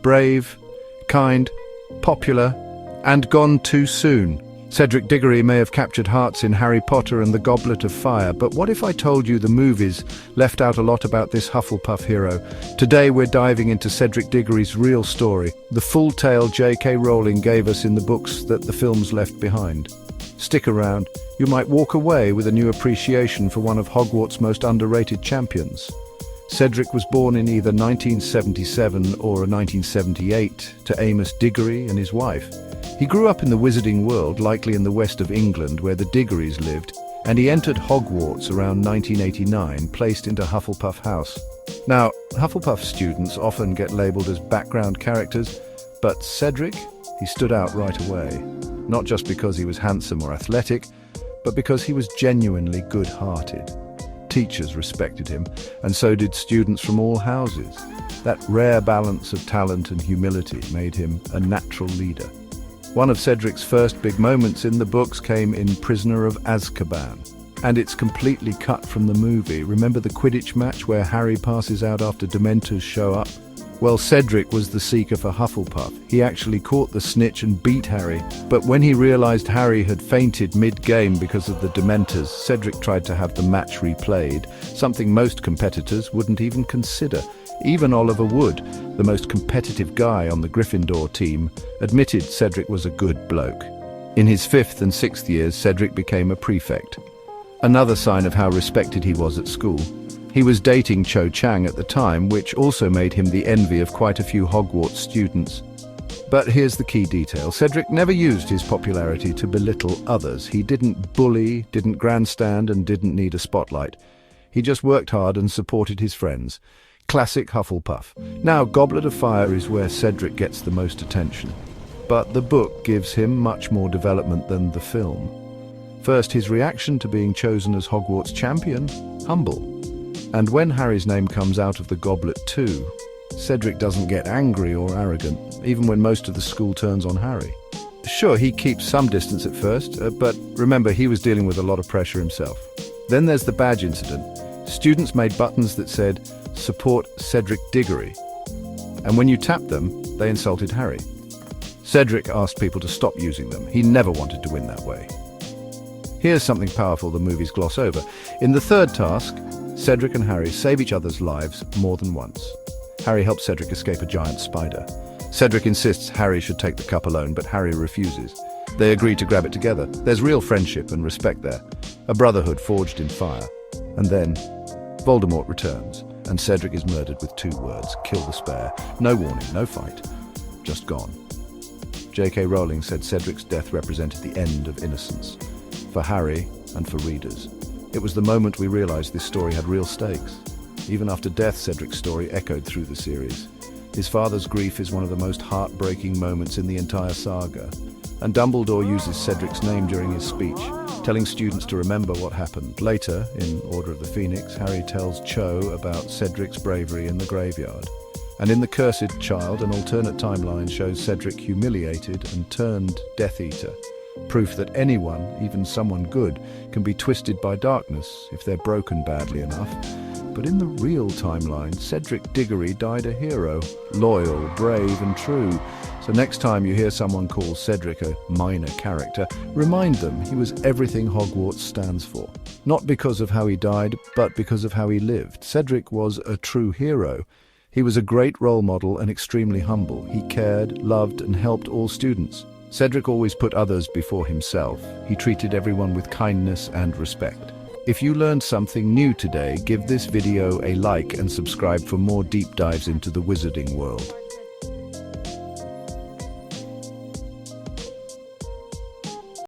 brave, kind, popular, and gone too soon. Cedric Diggory may have captured hearts in Harry Potter and the Goblet of Fire, but what if I told you the movies left out a lot about this Hufflepuff hero? Today we're diving into Cedric Diggory's real story, the full tale J.K. Rowling gave us in the books that the films left behind. Stick around, you might walk away with a new appreciation for one of Hogwarts' most underrated champions. Cedric was born in either 1977 or 1978 to Amos Diggory and his wife. He grew up in the wizarding world, likely in the west of England where the Diggorys lived, and he entered Hogwarts around 1989, placed into Hufflepuff House. Now, Hufflepuff students often get labelled as background characters, but Cedric, he stood out right away. Not just because he was handsome or athletic, but because he was genuinely good-hearted. Teachers respected him, and so did students from all houses. That rare balance of talent and humility made him a natural leader. One of Cedric's first big moments in the books came in Prisoner of Azkaban, and it's completely cut from the movie. Remember the Quidditch match where Harry passes out after Dementors show up? Well, Cedric was the seeker for Hufflepuff. He actually caught the snitch and beat Harry, but when he realized Harry had fainted mid-game because of the Dementors, Cedric tried to have the match replayed, something most competitors wouldn't even consider. Even Oliver Wood, the most competitive guy on the Gryffindor team, admitted Cedric was a good bloke. In his 5th and 6th years, Cedric became a prefect. Another sign of how respected he was at school. He was dating Cho Chang at the time, which also made him the envy of quite a few Hogwarts students. But here's the key detail. Cedric never used his popularity to belittle others. He didn't bully, didn't grandstand, and didn't need a spotlight. He just worked hard and supported his friends. Classic Hufflepuff. Now, Goblet of Fire is where Cedric gets the most attention. But the book gives him much more development than the film. First, his reaction to being chosen as Hogwarts champion, humble. And when Harry's name comes out of the goblet too, Cedric doesn't get angry or arrogant, even when most of the school turns on Harry. Sure, he keeps some distance at first, but remember, he was dealing with a lot of pressure himself. Then there's the badge incident. Students made buttons that said, "Support Cedric Diggory." And when you tapped them, they insulted Harry. Cedric asked people to stop using them. He never wanted to win that way. Here's something powerful the movies gloss over. In the third task, Cedric and Harry save each other's lives more than once. Harry helps Cedric escape a giant spider. Cedric insists Harry should take the cup alone, but Harry refuses. They agree to grab it together. There's real friendship and respect there. A brotherhood forged in fire. And then, Voldemort returns, and Cedric is murdered with 2 words: kill the spare. No warning, no fight. Just gone. J.K. Rowling said Cedric's death represented the end of innocence. For Harry and for readers. It was the moment we realized this story had real stakes. Even after death, Cedric's story echoed through the series. His father's grief is one of the most heartbreaking moments in the entire saga. And Dumbledore uses Cedric's name during his speech, telling students to remember what happened. Later, in Order of the Phoenix, Harry tells Cho about Cedric's bravery in the graveyard. And in The Cursed Child, an alternate timeline shows Cedric humiliated and turned Death Eater. Proof that anyone, even someone good, can be twisted by darkness if they're broken badly enough. But in the real timeline, Cedric Diggory died a hero, loyal, brave and true. So next time you hear someone call Cedric a minor character, remind them he was everything Hogwarts stands for. Not because of how he died, but because of how he lived. Cedric was a true hero. He was a great role model and extremely humble. He cared, loved and helped all students. Cedric always put others before himself. He treated everyone with kindness and respect. If you learned something new today, give this video a like and subscribe for more deep dives into the wizarding world.